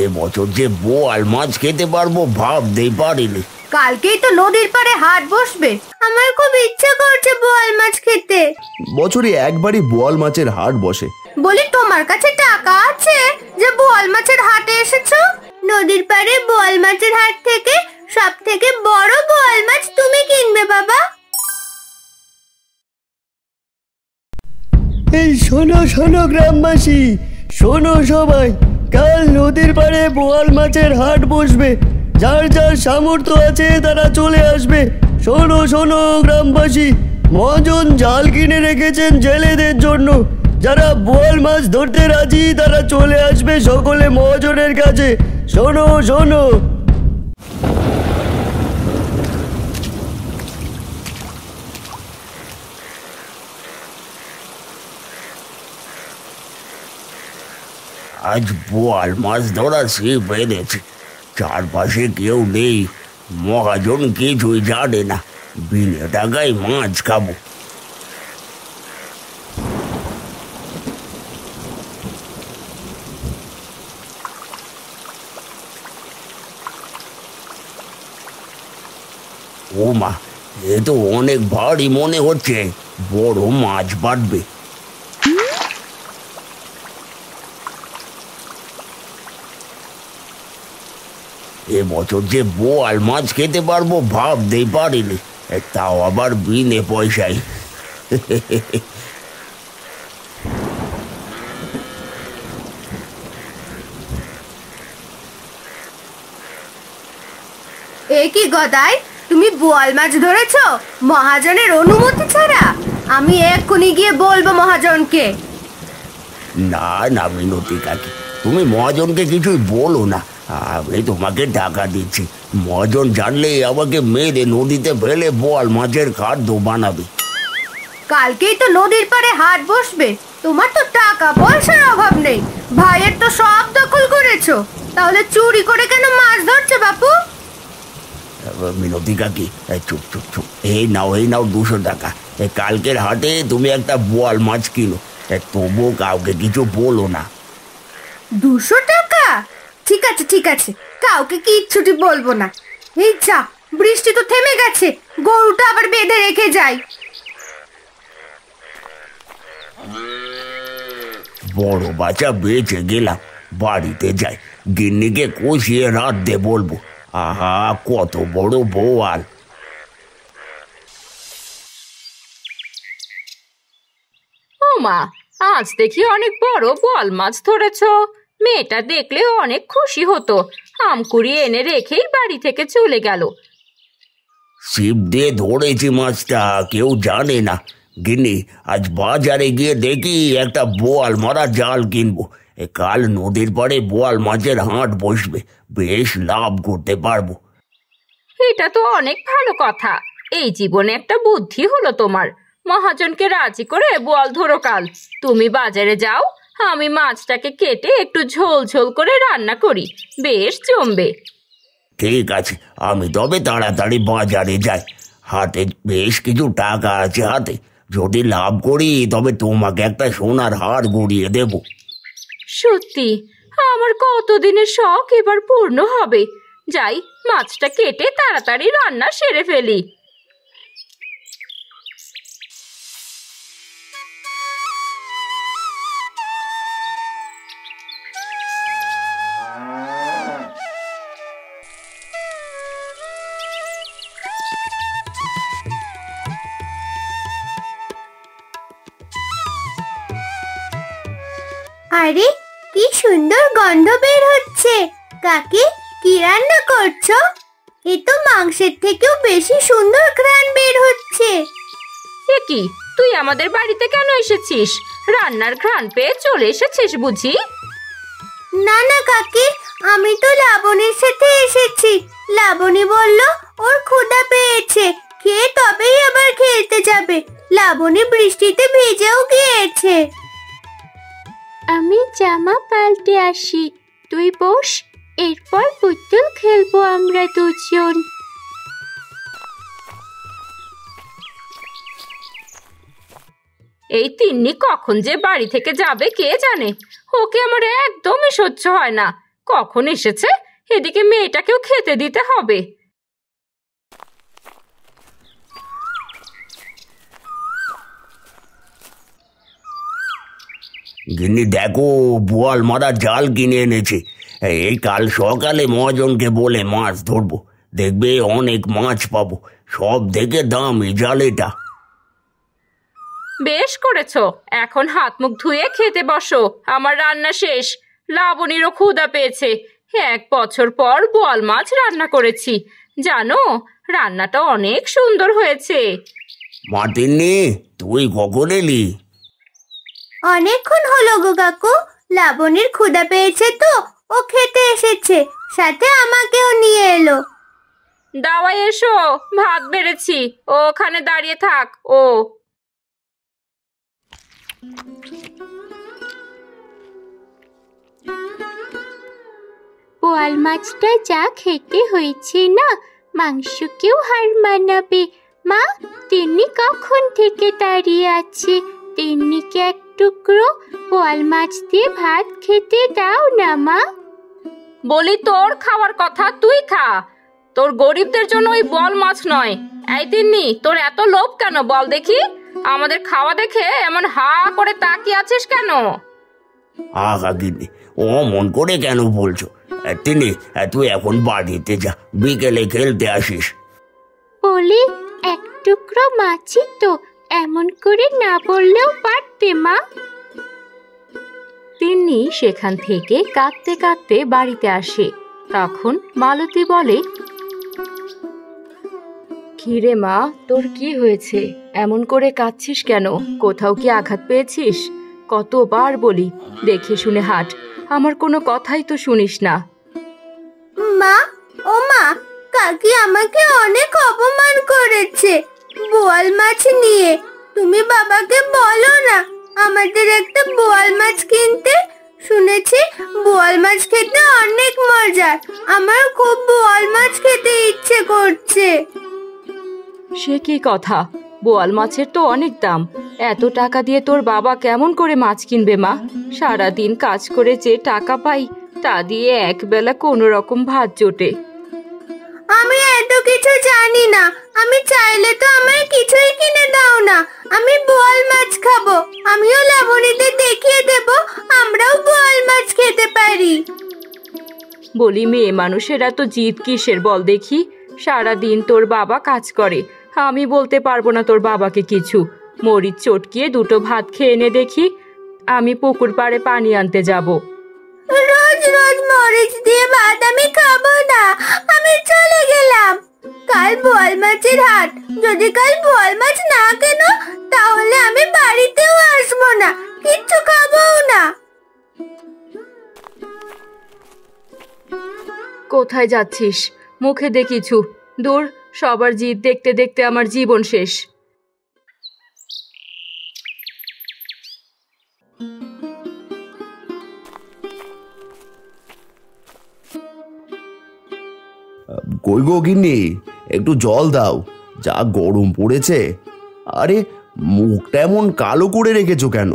এবছর যে বোয়াল মাছ খেতে পারবো ভাবতেই পারিনি। কালকেই তো নদীর পাড়ে হাট বসবে, আমার খুব ইচ্ছা করছে বোয়াল মাছ খেতে। বছরে একবারই বোয়াল মাছের হাট বসে। বলি তোমার কাছে টাকা আছে যে বোয়াল মাছের হাটে এসেছো? নদীর পাড়ে বোয়াল মাছের হাট থেকে সব থেকে বড় বোয়াল মাছ তুমি কিনবে বাবা। এই শোনো শোনো গ্রামবাসী, শোনো সবাই, কাল নদীর পাড়ে বোয়াল মাছের হাট বসবে। যার যার সামর্থ্য আছে তারা চলে আসবে। শোনো শোনো গ্রামবাসী, মহাজন জাল কিনে রেখেছেন জেলেদের জন্য। যারা বোয়াল মাছ ধরতে রাজি তারা চলে আসবে সকলে মহাজনের কাছে। শোনো শোনো। আজ বোয়াল মাছ ধরা সে বেড়েছে, চারপাশে কেউ নেই, মহাজন কিছুই জানে না, বিনে টাকায় মাছ খাবো। ও মা, এ তো অনেক ভারী মনে হচ্ছে, বড় মাছ বাড়বে। এবছর যে বোয়াল মাছ খেতে পারবো ভাবতেই পারিনি, তাও আবার বিনে পয়সায়। এ কি গদাই, তুমি বোয়াল মাছ ধরেছো মহাজনের অনুমতি ছাড়া? আমি এক্ষুনি গিয়ে বলবো মহাজনকে। না না মিনতি কাকি, তুমি মহাজনকে কিছুই বলো না, আমি তোমাকে টাকা দিচ্ছি। মহাজন জানলে আমাকে মেরে নদীতে ফেলে বোয়াল মাছের খাদ্য বানাবে। কালকেই তো নদীর পাড়ে হাট বসবে, তোমার তো টাকা পয়সার অভাব নেই, ভাইয়ের তো সব দখল করেছো, তাহলে চুরি করে কেন মাছ ধরছো বাপু? মিনতি কাকি, চুপ চুপ চুপ, এই নাও 200 টাকা। কালকের হাটে তুমি একটা বোয়াল মাছ কিনো, তবুও কাউকে কিছু বলো না। 200 টাকা? ঠিক আছে ঠিক আছে, কাউকে কিচ্ছুটি বলবো না। এই যা, বৃষ্টি তো থেমে গেছে, গরুটা আবার বেঁধে রেখে যাই। বড় বাচ্চা বেঁচে গেলাম, বাড়িতে যাই, গিন্নিকে কষিয়ে রাঁধতে বলবো। আহা, কত বড় বোয়াল! ও মা, আজ দেখি অনেক বড় বোয়াল মাছ ধরেছো। মেয়েটা দেখলে অনেক খুশি হতো, আম কুড়িয়ে এনে রেখেই বাড়ি থেকে চলে গেল। ছিপ দিয়ে ধরেছি মাছটা, কেউ জানে না। গিন্নি, আজ বাজারে গিয়ে দেখি একটা বোয়াল মারা জাল কিনবো। কাল নদীর পাড়ে বোয়াল মাছের হাট বসবে, বেশ লাভ করতে পারবো। এটা তো অনেক ভালো কথা, এই জীবনে একটা বুদ্ধি হলো তোমার। মহাজনকে রাজি করে বোয়াল ধরো কাল। তুমি বাজারে যাও, আমি মাছটাকে কেটে একটু ঝোল ঝোল করে রান্না করি, বেশ জমবে। ঠিক আছে, আমি তবে তাড়াতাড়ি বাজারে যাই। হাতে বেশ কিছু টাকা আছে হাতে, যদি লাভ করি তবে তোমাকে একটা সোনার হার গড়িয়ে দেব। সত্যি, আমার কতদিনের শখ এবার পূর্ণ হবে। যাই, মাছটা কেটে তাড়াতাড়ি রান্না সেরে ফেলি। আরে কি সুন্দর গন্ধ বের হচ্ছে, কাকি কি রান্না করছো? এ তো মাংসের থেকেও বেশি সুন্দর ঘ্রাণ বের হচ্ছে। এ কি, তুই আমাদের বাড়িতে কেন এসেছিস? রান্নার ঘ্রাণ পেয়ে চলে এসেছিস বুঝি? না না কাকি, আমি তো লাবণীর সাথে এসেছি। লাবণী বলল ওর ক্ষুধা পেয়েছে, খেয়ে তবেই আবার খেলতে যাবে। লাবণী বৃষ্টিতে ভিজেও গিয়েছে। আমি জামা পাল্টে আসি, তুই বস, এরপর পুতুল খেলবো আমরা দুজন। এই তিন্নি কখন যে বাড়ি থেকে যাবে কে জানে, ওকে আমার একদমই সহ্য হয় না। কখন এসেছে, এদিকে মেয়েটাকেও খেতে দিতে হবে। গিন্নি দেখো, বোয়াল মারা জাল কিনে এনেছে। এই কাল সকালে মহাজনকে বলে মাছ ধরবো, দেখবে অনেক মাছ পাবো। সব থেকে দামি জাল এটা। বেশ করেছো, এখন হাত মুখ ধুয়ে খেতে বসো, আমার রান্না শেষ। লাবণীরও ক্ষুধা পেয়েছে। 1 বছর পর বোয়াল মাছ রান্না করেছি, জানো রান্নাটা অনেক সুন্দর হয়েছে। মাতিনি, তুই কখন এলি? অনেকক্ষণ হলো গো কাকু। লাবণীর ক্ষুধা পেয়েছে তো ও খেতে এসেছে, সাথে আমাকেও নিয়ে এলো। দাওয়াই এসো, ভাত বেড়েছি, ও ওখানে দাঁড়িয়ে থাক। ও বোয়াল মাছটা যা খেতে হয়েছে না, মাংসকেও হার মানাবে। মা, তিন্নি কখন থেকে দাঁড়িয়ে আছে? তিন্নিকে এক টুকরো বোয়াল মাছ দিয়ে ভাত খেতে দাও না মা। বলি, তোর খাওয়ার কথা তুই খা, তোর গরিবদের জন্য ওই বোয়াল মাছ নয়। এই তিন্নি, তোর এত লোভ কেন বল দেখি? আমাদের খাওয়া দেখে এমন হা করে তাকিয়ে আছিস কেন? আহা গিন্নি, ও মন করে কেন বলছো? তিনি, তুই এখন বাড়িতে যা, বিকেলে খেলতে আসিস। বলি, এক টুকরো মাছই তো, এমন করে না বললেও পারতে মা। তিন্নি সেখান থেকে কাঁদতে কাঁদতে বাড়িতে আসে। তখন মালতী বলে, কিরে মা, তোর কি হয়েছে? এমন করে কাঁদছিস কেন? কোথাও কি আঘাত পেয়েছিস? কতবার বলি দেখে শুনে হাঁট, আমার কোনো কথাই তো শুনিস না। মা, ও মা, কাকি আমাকে অনেক অপমান করেছে বোয়াল মাছ নিয়ে। তুমি বাবাকে বলো না আমাদের একটা বোয়াল মাছ কিনতে। শুনেছি বোয়াল মাছ খেতে অনেক মজার। আমার খুব বোয়াল মাছ খেতে ইচ্ছে করছে। সে কি কথা? বোয়াল মাছের তো অনেক দাম। এত টাকা দিয়ে তোর বাবা কেমন করে মাছ কিনবে মা? সারাদিন কাজ করে যে টাকা পাই তা দিয়ে একবেলা কোনো রকম ভাত জোটে। আমি এত কিছু জানি না। আমি চাইলে তো আমায় কিছুই কিনে দাও না। আমি বোয়াল মাছ খাবো। আমিও লাবণীদের দেখিয়ে দেব আমরাও বোয়াল মাছ খেতে পারি। বলি, মেয়ে মানুষের এত জিদ কিসের বল দেখি? সারাদিন তোর বাবা কাজ করে, আমি বলতে পারবো না তোর বাবাকে কিছু। মরিচ চটকিয়ে 2টো ভাত খেয়ে এনে দেখি। আমি পুকুর পাড়ে পানি আনতে যাব। রোজ রোজ মরিচ দিয়ে ভাত আমি খাবো না। আমি চলে গেলাম। কাল বোয়াল মাছের হাট। যদি কাল বোয়াল মাছ না কেনো তাহলে আমি বাড়িতেও আসবো না, কিচ্ছু খাবোও না। কোথায় যাচ্ছিস? মুখে দে কিছু। দূর, সবার জিদ দেখতে দেখতে আমার জীবন শেষ। কই গো গিন্নি, একটু জল দাও, যা গরম পড়েছে। আরে, মুখটা এমন কালো করে রেখেছো কেন?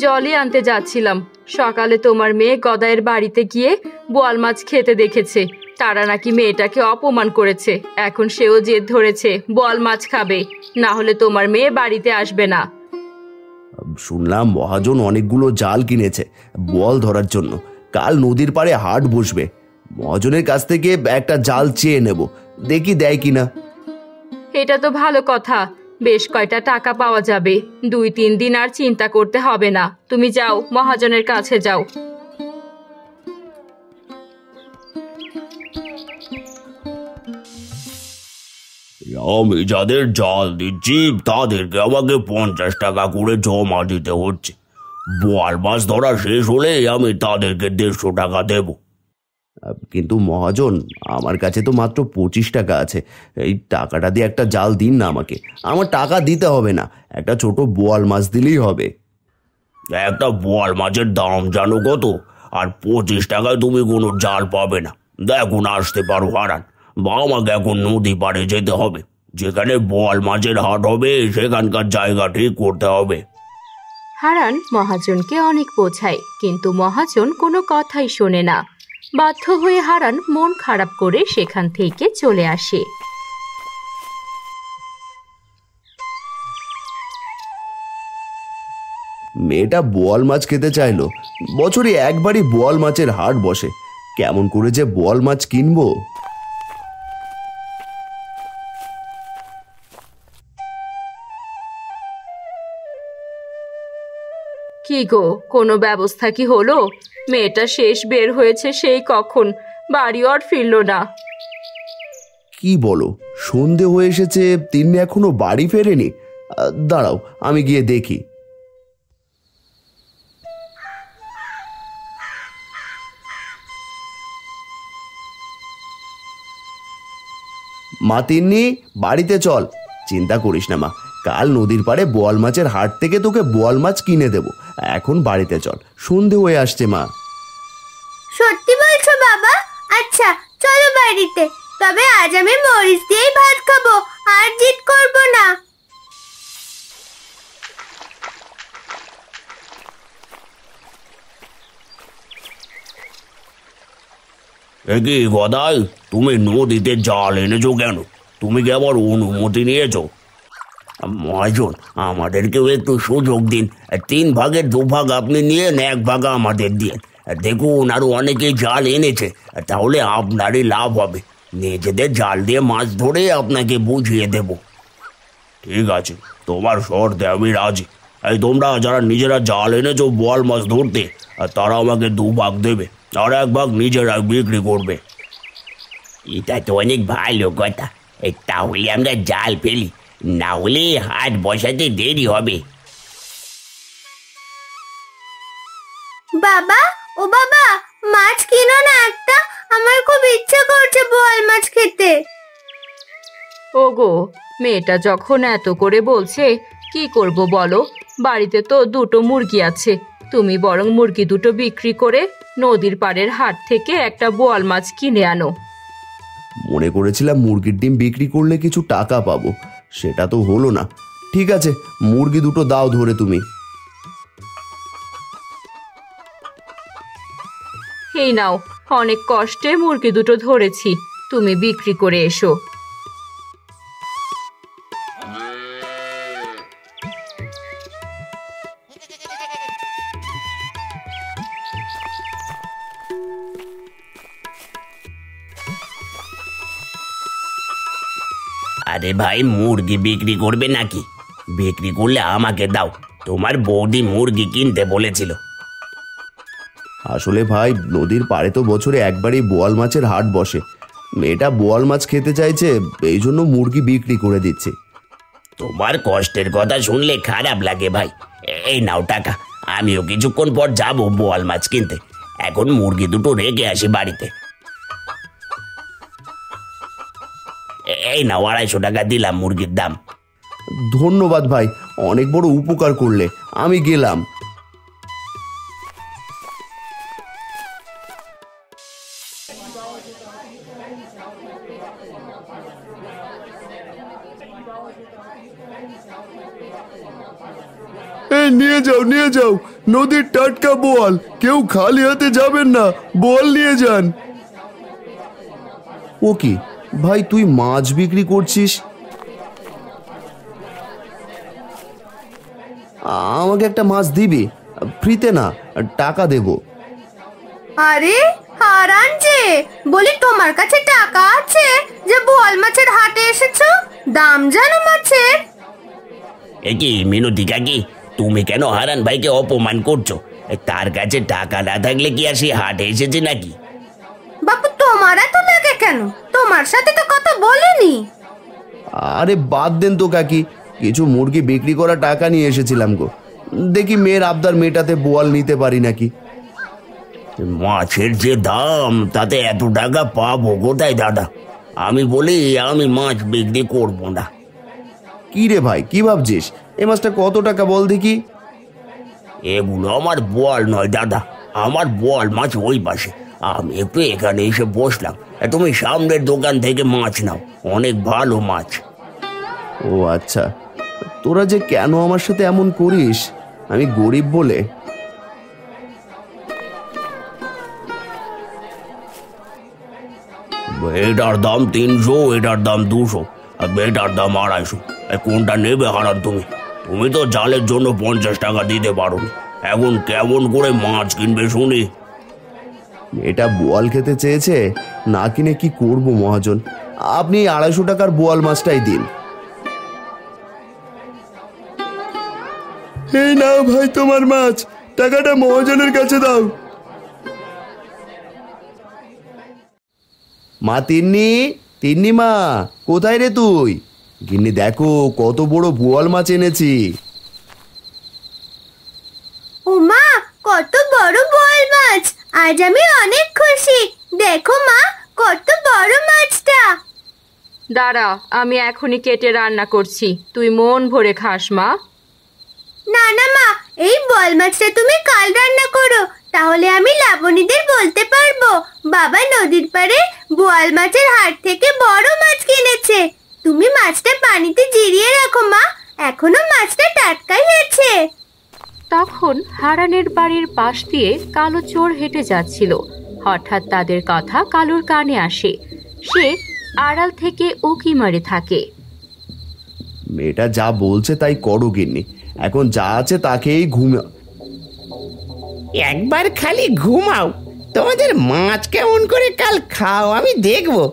জলই আনতে যাচ্ছিলাম। সকালে তোমার মেয়ে গদাইয়ের বাড়িতে গিয়ে বোয়াল মাছ খেতে দেখেছে। তারা নাকি মেয়েটাকে অপমান করেছে। এখন সেও জেদ ধরেছে বোয়াল মাছ খাবে, না হলে তোমার মেয়ে বাড়িতে আসবে না। শুনলাম মহাজন অনেকগুলো জাল কিনেছে বোয়াল ধরার জন্য। কাল নদীর পাড়ে হাট বসবে। মহাজনের কাছ থেকে একটা জাল চেয়ে নেব, দেখি দেয় কিনা। এটা তো ভালো কথা, বেশ কয়টা টাকা পাওয়া যাবে। 2-3 দিন আর চিন্তা করতে হবে না। তুমি যাও, মহাজনের কাছে যাও। আমি যাদের জাল দিচ্ছি তাদেরকে আমাকে 50 টাকা করে জমা দিতে হচ্ছে। বোয়াল মাছ ধরা শেষ হলে আমি তাদেরকে 150 টাকা দেব। কিন্তু মহাজন, আমার কাছে তো মাত্র 25 টাকা আছে। এই টাকাটা দিয়ে একটা জাল দিন না আমাকে। আমার টাকা দিতে হবে না, একটা ছোট বোয়াল মাছ দিলেই হবে। একটা বোয়াল মাছের দাম জানো কত? আর 25 টাকায় তুমি কোনো জাল পাবে না। দেখুন আসতে পারো হারান, বা আমাকে এখন নদী পাড়ে যেতে হবে। যেখানে বোয়াল মাছের হাট হবে সেখানকার জায়গা ঠিক করতে হবে। হারান মহাজনকে অনেক বোঝায়, কিন্তু মহাজন কোনো কথাই শোনে না। বাধ্য হয়ে হারান মন খারাপ করে সেখান থেকে চলে আসে। মেয়েটা বোয়াল মাছ খেতে চাইলো। বছরে একবারই বোয়াল মাছের হাট বসে, কেমন করে যে বোয়াল মাছ কিনবো। কি গো, কোনো ব্যবস্থা কি হলো? মেয়েটা শেষ বের হয়েছে সেই কখন, বাড়িও আর ফিরল না। কি বলো, সন্ধে হয়ে এসেছে, তিনি এখনো বাড়ি ফেরেনি? দাঁড়াও, আমি গিয়ে দেখি। মা তিন্নি, বাড়িতে চল। চিন্তা করিস না মা, কাল নদীর পাড়ে বোয়াল মাছের হাট থেকে তোকে বোয়াল মাছ কিনে দেব। এখন বাড়িতে চল, সন্ধে হয়ে আসছে মা। সত্যি বলছো বাবা? আচ্ছা চলো বাড়িতে। তবে আজ আমি মরিচ দিয়েই ভাত খাবো, আর জিদ করবো না। কি গদাই, তুমি নদীতে জাল এনেছো কেন? তুমি কি আবার অনুমতি নিয়েছো? মহাজন, আমাদেরকেও একটু সুযোগ দিন। 3 ভাগের 2 ভাগ আপনি নিয়ে 1 ভাগ আমাদের দিয়ে। দেখুন আরো অনেকে জাল এনেছে, তাহলে আপনারই লাভ হবে। নিজেদের জাল দিয়ে মাছ ধরে আপনাকে বুঝিয়ে দেব। ঠিক আছে, তোমার শর্তে আমি রাজি। এই তোমরা যারা নিজেরা জাল এনেছো বোয়াল মাছ ধরতে, তারা আমাকে 2 ভাগ দেবে, আর 1 ভাগ নিজেরা বিক্রি করবে। এটা তো অনেক ভালো কথা। তাহলে আমরা জাল ফেলি, না হলে হাট বসাতে দেরি হবে। বাবা, ও বাবা, মাছ কিনো না একটা, আমার খুব ইচ্ছা করছে বোয়াল মাছ খেতে। ওগো, মেয়েটা যখন এত করে বলছে, কি করব বলো? বাড়িতে তো 2টো মুরগি আছে। তুমি বরং মুরগি 2টো বিক্রি করে নদীর পাড়ের হাট থেকে একটা বোয়াল মাছ কিনে আনো। মনে করেছিলাম মুরগির ডিম বিক্রি করলে কিছু টাকা পাবো, সেটা তো হলো না। ঠিক আছে, মুরগি 2টো দাও ধরে তুমি। এই নাও, অনেক কষ্টে মুরগি 2টো ধরেছি, তুমি বিক্রি করে এসো। আরে ভাই, মুরগি বিক্রি করবে নাকি? বিক্রি করলে আমাকে দাও, তোমার বৌদি মুরগি কিনতে বলেছিল। আসলে ভাই, নদীর পাড়ে তো বছরে একবারই বোয়াল মাছের হাট বসে। মেয়েটা বোয়াল মাছ খেতে চাইছে, এই জন্য মুরগি বিক্রি করে দিচ্ছে। তোমার কষ্টের কথা শুনলে খারাপ লাগে ভাই। এই নাও টাকা, আমিও কিছুক্ষণ পর যাবো বোয়াল মাছ কিনতে। এখন মুরগি 2টো রেখে আসি বাড়িতে। এই নাও 250 টাকা দিলাম মুরগির দাম। ধন্যবাদ ভাই, অনেক বড় উপকার করলে। আমি গেলাম। নিয়ে যাও, নিয়ে যাও, নদীর টাটকা বোয়াল। কেউ খালি হাতে যাবেন না, বোয়াল নিয়ে যান। ও কি ভাই, তুই মাছ বিক্রি করছিস? আমাকে একটা মাছ দিবি? ফ্রিতে না, টাকা দেব। আরে হারান যে, বলি তোমার কাছে টাকা আছে যে বোয়াল মাছের হাটে এসেছো? দাম জানো মাছের? কি মিনতি কাকি, তুমি কেন হারান ভাইকে অপমান করছো? তার কাছে টাকা না থাকলে কি আর সে হাটে এসেছে নাকি? বাপু, তোমার এত লাগে কেন? তোমার সাথে তো কথা বলিনি। আরে বাদ দেন তো কাকি, কিছু মুরগি বিক্রি করা টাকা নিয়ে এসেছিলাম গো। দেখি মেয়ের আবদার মেটাতে বোয়াল নিতে পারি নাকি। মাছের যে দাম, তাতে এত টাকা পাবো কোথায় দাদা? আমি বলি আমি মাছ বিক্রি করবো না। কি রে ভাই, কি ভাবছিস? এই মাছটা কত টাকা বল দেখি। এগুলো আমার বোয়াল নয় দাদা, আমার বোয়াল মাছ ওই পাশে, আমি একটু এখানে এসে বসলাম। তুমি সামনের দোকান থেকে মাছ নাও, অনেক ভালো মাছ। ও আচ্ছা, তোরা যে কেন আমার সাথে এমন করিস? আমি গরিব বলে? এটার দাম 300, এটার দাম 200, আর এটার দাম 250। কোনটা নেবে হারান তুমি? তুমি তো জালের জন্য 50 টাকা দিতে পারো, এখন কেমন করে মাছ কিনবে শুনি? এটা বোয়াল খেতে চেয়েছে, না কিনে কি করব মহাজন? আপনি 250 টাকার বোয়াল মাছটাই দিন। এই নাও ভাই তোমার মাছ, টাকাটা মহাজনের কাছে দাও। মা, তিন্নি, তিন্নি মা, কোথায় রে তুই? গিন্নি দেখো কত বড় বোয়াল মাছ এনেছি। ও মা, কত বড় বোয়াল মাছ! আজ আমি অনেক খুশি। দেখো মা, কত বড় মাছটা। দাঁড়া, আমি এখনই কেটে রান্না করছি, তুই মন ভরে খাস মা। না না মা, এই বোয়াল মাছটা তুমি কাল রান্না করো, তাহলে আমি লাবণীদের বলতে পারবো বাবা নদীর পাড়ে বোয়াল মাছের হাট থেকে বড় মাছ কিনেছে। তুমি মাছটা পানিতে জিরিয়ে রাখো মা, এখনো মাছটা টাটকাই আছে। তখন হারানের বাড়ির পাশ দিয়ে কালো চোর হেঁটে যাচ্ছিল। হঠাৎ তাদের কথা কালুর কানে আসে। সে আড়াল থেকে উকি মারে থাকে। মেয়েটা যা বলছে তাই করো গিন্নি, এখন যা আছে তাকেই ঘুমা। একবার খালি ঘুমাও, তোমাদের মাছ কেমন করে কাল খাও আমি দেখবো।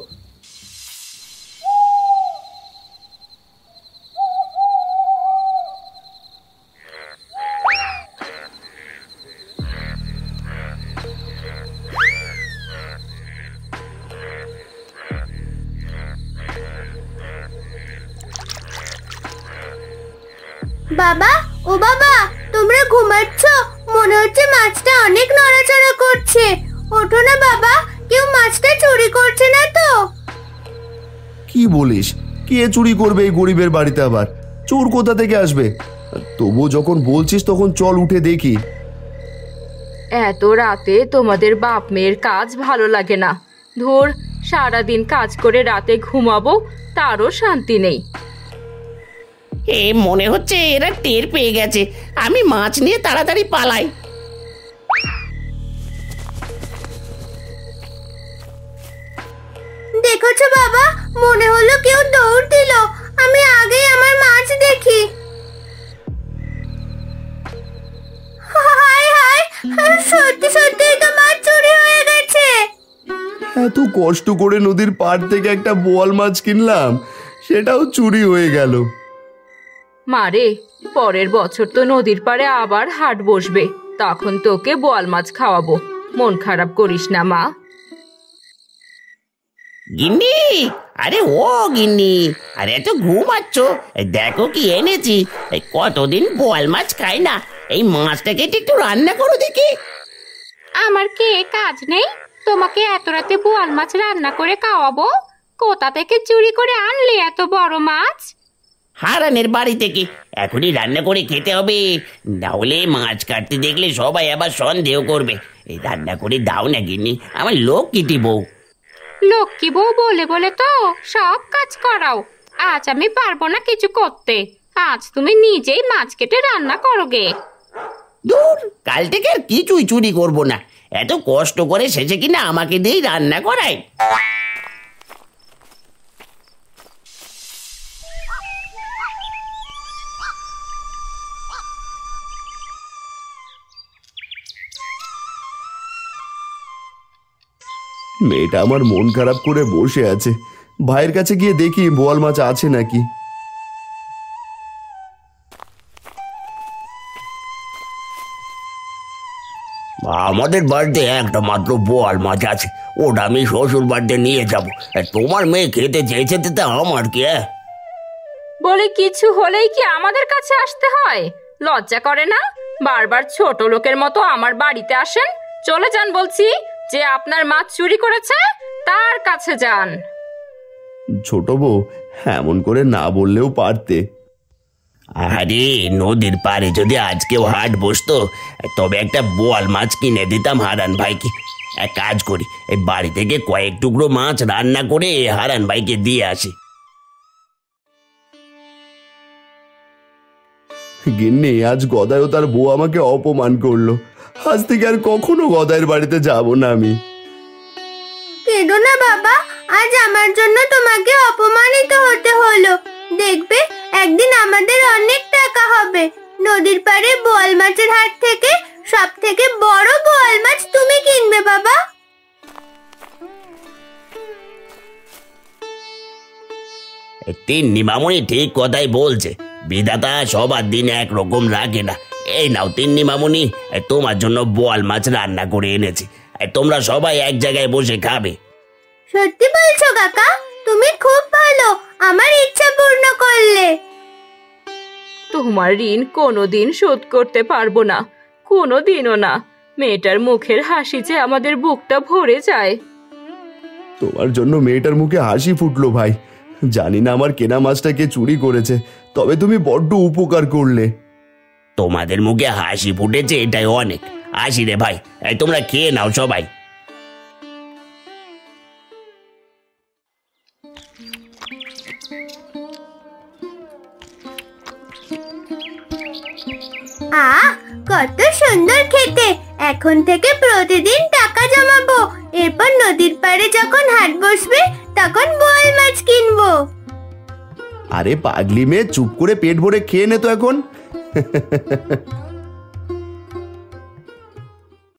বাবা, ও বাবা, তোমরা ঘুমাচ্ছ? মনে হচ্ছে মাছটা অনেক নড়াচড়া করছে। ওঠো না বাবা, কেউ মাছটা চুরি করছে না তো? কি বলিস? কে চুরি করবে এই গরিবের বাড়িতে? আবার চোর কোথা থেকে আসবে? তবু যখন বলছিস তখন চল উঠে দেখি। এত রাতে তোমাদের বাপ মেয়ের কাজ ভালো লাগে না। ধুর, সারাদিন কাজ করে রাতে ঘুমাবো, তারও শান্তি নেই। এ মনে হচ্ছে এরা টের পেয়ে গেছে, আমি মাছ নিয়ে তাড়াতাড়ি পালাই। দেখেছো বাবা, মনে হলো কেউ দৌড় দিল। আমি আগেই আমার মাছ দেখি। হায় হায়, সত্যি সত্যি তো মাছ চুরি হয়ে গেছে। এত কষ্ট করে নদীর পাড় থেকে একটা বোয়াল মাছ কিনলাম, সেটাও চুরি হয়ে গেল। মারে, পরের বছর তো নদীর পাড়ে আবার হাট বসবে, তখন তোকে বোয়াল মাছ খাওয়াবো। মন খারাপ করিস না মা। গিন্নি, আরে ও গিন্নি, আরে এত ঘুমাচ্ছ? দেখো কি এনেছি। কতদিন বোয়াল মাছ খাই না, এই মাছটা কেটে একটু রান্না করো দেখি। আমার কি কাজ নেই তোমাকে এত রাতে বোয়াল মাছ রান্না করে খাওয়াবো? কোথা থেকে চুরি করে আনলে এত বড় মাছ? হারানের বাড়ি থেকে। এখনই রান্না করে খেতে হবে, না হলে মাছ কাটতে দেখলে সবাই আবার সন্দেহ করবে। এই রান্না করে দাও না গিন্নি, আমার লক্ষ্মী বউ। লক্ষ্মী বউ বলে বলে তো সব কাজ করাও। আজ আমি পারবো না কিছু করতে, আজ তুমি নিজেই মাছ কেটে রান্না করো গে। দূর, কাল থেকে আর কিছুই চুরি করবো না। এত কষ্ট করে শেষে কিনা আমাকে দিয়েই রান্না করায়। মেয়েটা আমার মন খারাপ করে বসে আছে, ভাইয়ের কাছে গিয়ে দেখি বোয়াল মাছ আছে নাকি। আমাদের বাড়িতে একটা মাত্র বোয়াল মাছ আছে, ওটা আমি শ্বশুর বাড়িতে নিয়ে যাব। তোমার মেয়ে খেতে চেয়েছে, তা আমার কি? বলে কিছু হলেই কি আমাদের কাছে আসতে হয়? লজ্জা করে না? বারবার ছোট লোকের মতো আমার বাড়িতে আসেন। চলে যান বলছি, যে আপনার মাছ চুরি করেছে তার কাছে যান। ছোট বউ, এমন করে না বললেও পারতে। আরে নদীর পাড়ে যদি আজকেও হাট বসতো তবে একটা বোয়াল মাছ কিনে দিতাম হারান ভাইকে। এক কাজ করি, এই বাড়ি থেকে কয়েক টুকরো মাছ রান্না করে হারান ভাইকে দিয়ে আসি। গিন্নি, আজ গদাই ও তার বউ আমাকে অপমান করলো। আজ থেকে আর কখনো গদাইয়ের বাড়িতে যাব না আমি। কেঁদো না বাবা, আজ আমার জন্য তোমাকে অপমানিত হতে হলো। দেখবে একদিন আমাদের অনেক টাকা হবে। নদীর পাড়ে বোয়াল মাছের হাট থেকে সব থেকে বড় বোয়াল মাছ তুমি কিনবে বাবা। তিন্নি মামুনি ঠিক কথাই বলছে, বিধাতা সবার দিন একরকম রাখে না। এই নাও তিন্নি মামুনি, তোমার জন্য বোয়াল মাছ রান্না করে এনেছি, তোমরা সবাই এক জায়গায় বসে খাবে। সত্যি বলছো কাকা? তুমি খুব ভালো, আমার ইচ্ছা পূর্ণ করলে। তোমার ঋণ কোনোদিন শোধ করতে পারবো না, কোনোদিনও না। মেয়েটার মুখের হাসি যে আমাদের বুকটা ভরে যায়। তোমার জন্য মেয়েটার মুখে হাসি ফুটলো ভাই। জানি না আমার কেনা মাছটা কে চুরি করেছে, তবে তুমি বড্ড উপকার করলে। তোমাদের মুখে হাসি ফুটেছে এটাই অনেক। আসি রে ভাই, তোমরা খেয়ে নাও সবাই। আহ, কত সুন্দর খেতে। এখন থেকে প্রতিদিন টাকা জমাবো, এরপর নদীর পাড়ে যখন হাট বসবে তখন বোয়াল মাছ কিনবো। আরে পাগলি মেয়ে, চুপ করে পেট ভরে খেয়ে নে তো এখন।